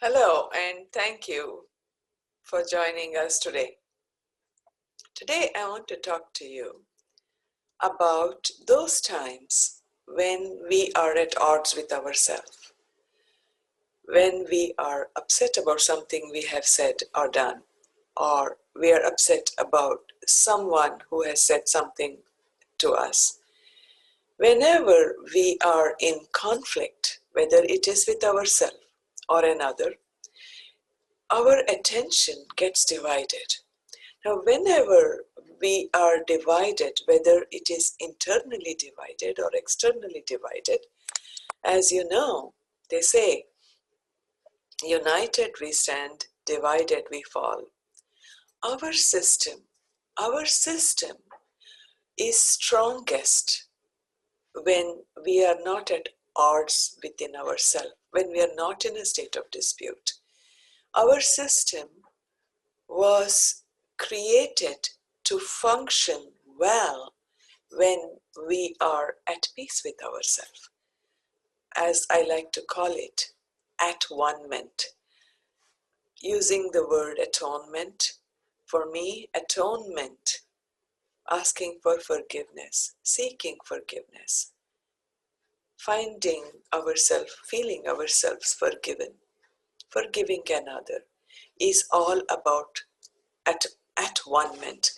Hello, and thank you for joining us today. Today, I want to talk to you about those times when we are at odds with ourselves, when we are upset about something we have said or done, or we are upset about someone who has said something to us. Whenever we are in conflict, whether it is with ourselves or another, our attention gets divided. Now, whenever we are divided, whether it is internally divided or externally divided, as you know, they say, united we stand, divided we fall. Our system, our system is strongest when we are not at odds within ourselves, when we are not in a state of dispute. Our system was created to function well when we are at peace with ourselves, as I like to call it, at one-ment. Using the word atonement, for me, atonement, asking for forgiveness, seeking forgiveness, finding ourselves, feeling ourselves forgiven, forgiving another, is all about at one-ment.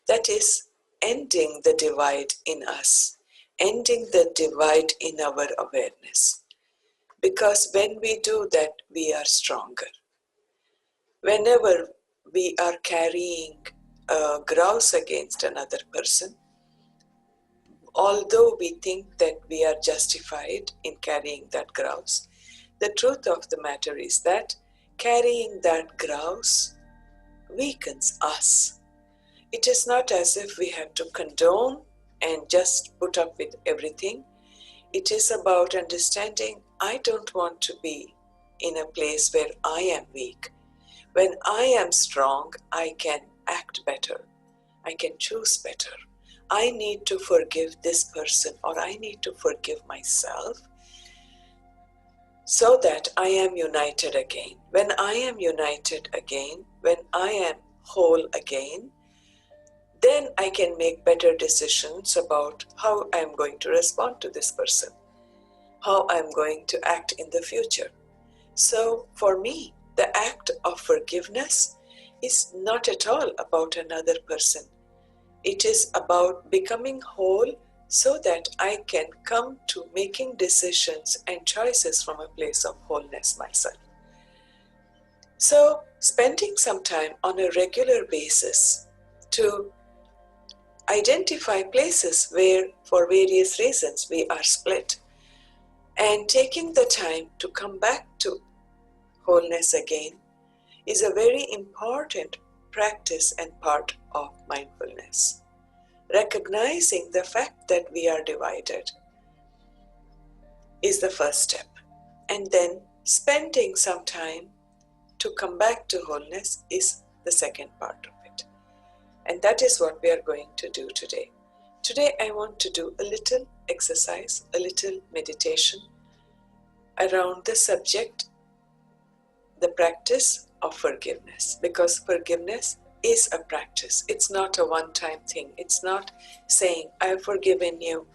That is, ending the divide in us, ending the divide in our awareness. Because when we do that, we are stronger. Whenever we are carrying a grouse against another person, although we think that we are justified in carrying that grouse, the truth of the matter is that carrying that grouse weakens us. It is not as if we have to condone and just put up with everything. It is about understanding I don't want to be in a place where I am weak. When I am strong, I can act better. I can choose better. I need to forgive this person, or I need to forgive myself so that I am united again. When I am united again, when I am whole again, then I can make better decisions about how I'm going to respond to this person, how I'm going to act in the future. So for me, the act of forgiveness is not at all about another person. It is about becoming whole so that I can come to making decisions and choices from a place of wholeness myself. So spending some time on a regular basis to identify places where, for various reasons, we are split, and taking the time to come back to wholeness again is a very important practice and part of mindfulness. Recognizing the fact that we are divided is the first step, and then spending some time to come back to wholeness is the second part of it. And that is what we are going to do today. Today I want to do a little exercise, a little meditation around the subject, the practice of forgiveness, because forgiveness is a practice. It's not a one-time thing. It's not saying, I have forgiven you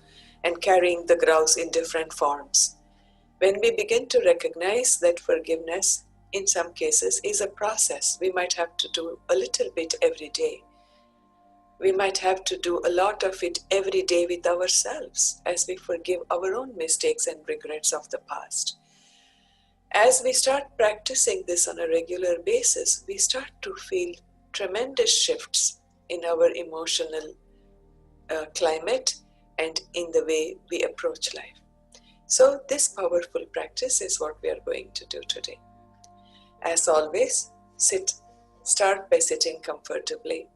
and carrying the grouse in different forms. When we begin to recognize that forgiveness, in some cases, is a process, we might have to do a little bit every day. We might have to do a lot of it every day with ourselves as we forgive our own mistakes and regrets of the past. As we start practicing this on a regular basis, we start to feel tremendous shifts in our emotional climate and in the way we approach life. So this powerful practice is what we are going to do today. As always, start by sitting comfortably.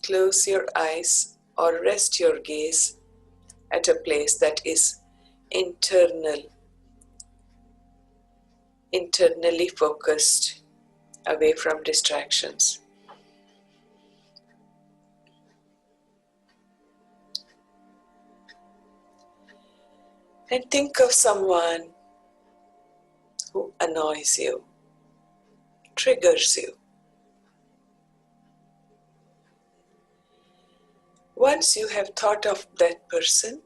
Close your eyes or rest your gaze at a place that is internally focused, away from distractions. And think of someone who annoys you, triggers you. Once you have thought of that person,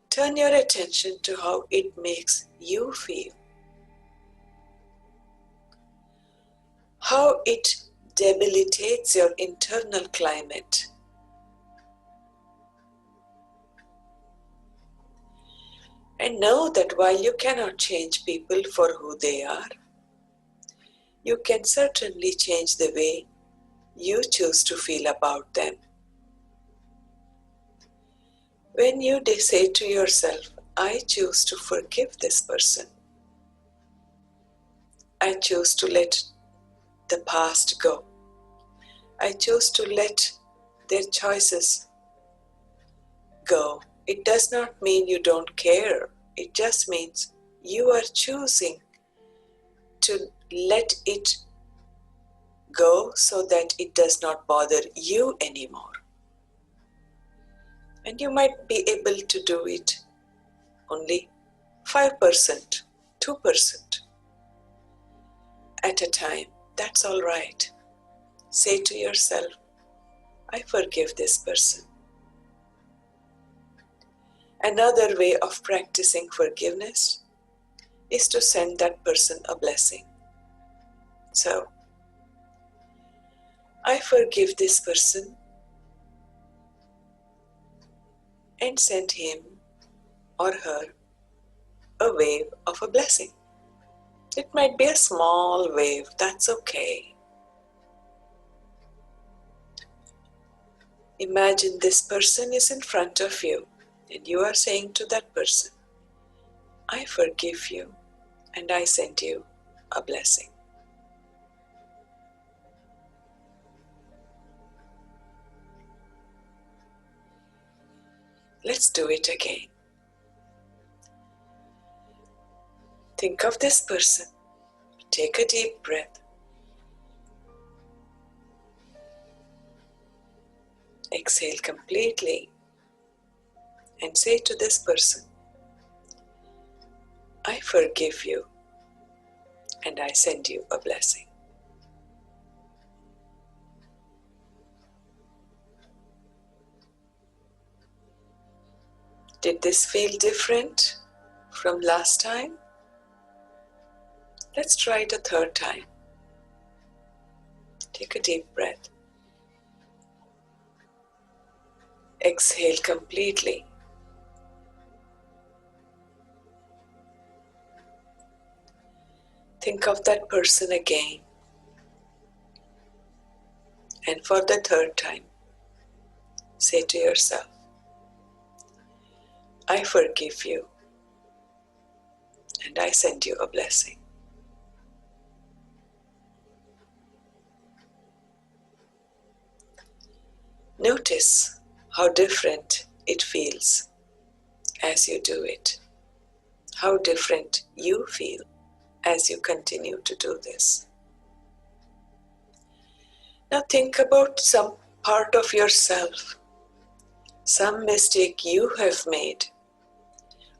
turn your attention to how it makes you feel, how it debilitates your internal climate. And know that while you cannot change people for who they are, you can certainly change the way you choose to feel about them. When you say to yourself, I choose to forgive this person, I choose to let the past go, I choose to let their choices go. It does not mean you don't care. It just means you are choosing to let it go so that it does not bother you anymore. And you might be able to do it only 5%, 2% at a time. That's all right. Say to yourself, I forgive this person. Another way of practicing forgiveness is to send that person a blessing. So, I forgive this person and send him or her a wave of a blessing. It might be a small wave, that's okay. Imagine this person is in front of you and you are saying to that person, I forgive you and I send you a blessing. Let's do it again. Think of this person. Take a deep breath. Exhale completely and say to this person, I forgive you and I send you a blessing. Did this feel different from last time? Let's try it a third time. Take a deep breath. Exhale completely. Think of that person again. And for the third time, say to yourself, I forgive you and I send you a blessing. Notice how different it feels as you do it. How different you feel as you continue to do this. Now think about some part of yourself, some mistake you have made,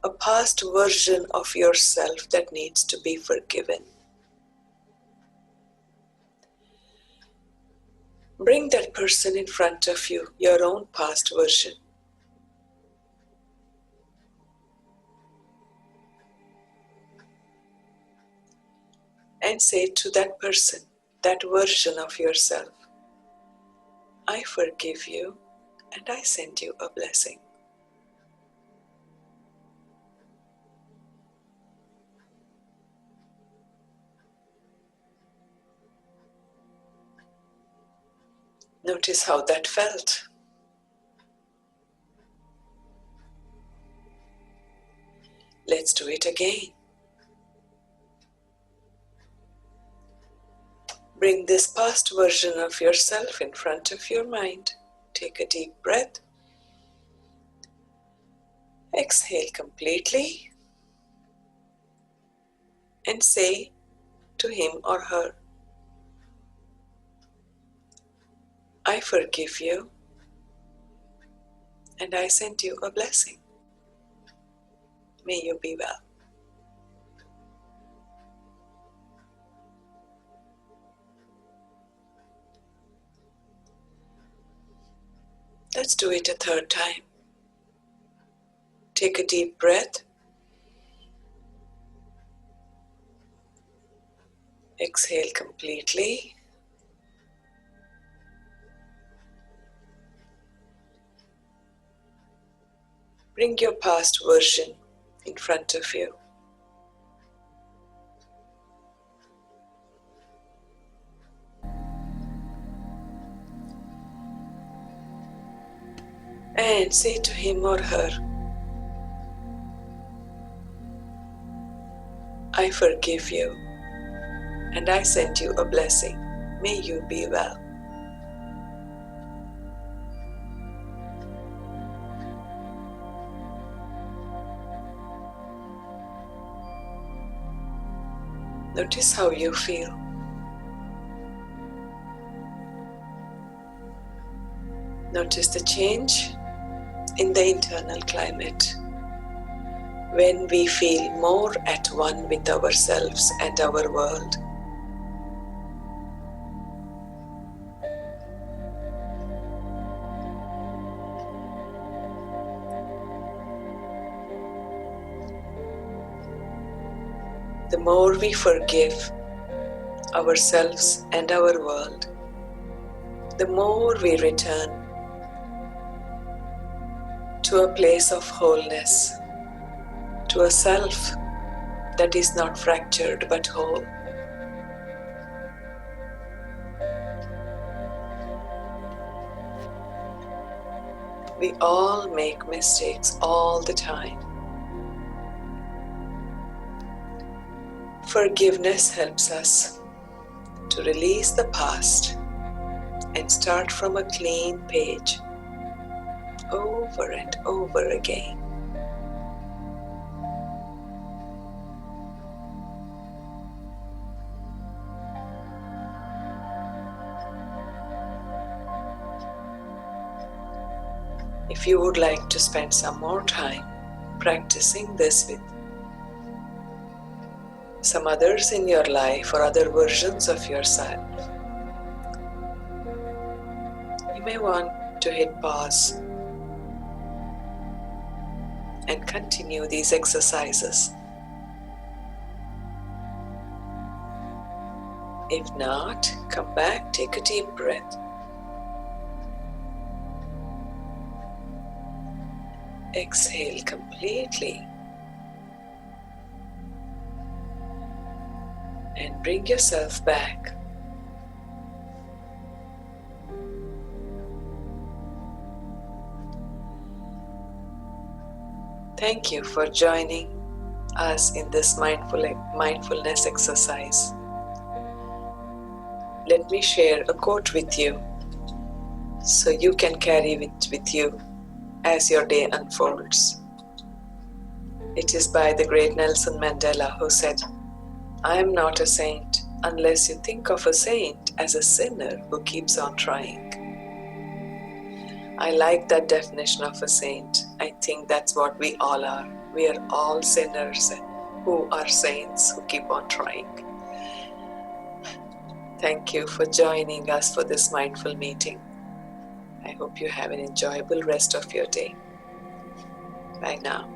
a past version of yourself that needs to be forgiven. Bring that person in front of you, your own past version. And say to that person, that version of yourself, I forgive you and I send you a blessing. Notice how that felt. Let's do it again. Bring this past version of yourself in front of your mind. Take a deep breath. Exhale completely. And say to him or her, I forgive you and I send you a blessing. May you be well. Let's do it a third time. Take a deep breath. Exhale completely. Bring your past version in front of you. And say to him or her, I forgive you and I send you a blessing. May you be well. Notice how you feel. Notice the change in the internal climate when we feel more at one with ourselves and our world. The more we forgive ourselves and our world, the more we return to a place of wholeness, to a self that is not fractured but whole. We all make mistakes all the time. Forgiveness helps us to release the past and start from a clean page over and over again. If you would like to spend some more time practicing this with some others in your life or other versions of yourself, you may want to hit pause and continue these exercises. If not, come back, take a deep breath. Exhale completely and bring yourself back. Thank you for joining us in this mindfulness exercise. Let me share a quote with you so you can carry it with you as your day unfolds. It is by the great Nelson Mandela, who said, I am not a saint unless you think of a saint as a sinner who keeps on trying. I like that definition of a saint. I think that's what we all are. We are all sinners who are saints who keep on trying. Thank you for joining us for this mindful meeting. I hope you have an enjoyable rest of your day. Bye now.